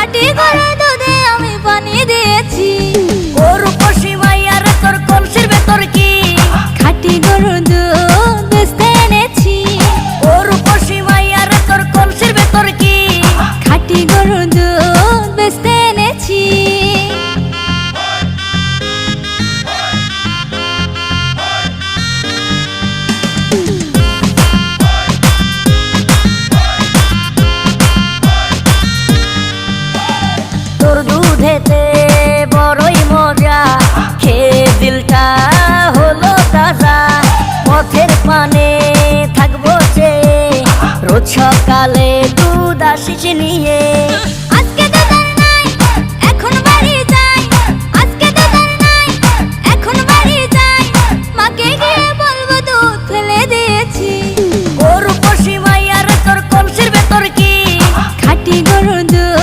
খাঁটি গরুর দুধে আমি পানি দিয়েছি। গরু পশি মাইয়ার তোর কলসির ভেতর কি? খাঁটি গরুর দুধ বেচতে এনেছি। গরু পশি মাইয়ার তোর কলসির ভেতর কি? খাঁটি গরুর দুধ বেচতে এনেছি। তোর দুধেতে বড়ই মজা, খেয়ে দিলটা হলো তাজা। পথের পানে থাকবো চেয়ে, রোজ সকালে দুধ আসিস নিয়ে।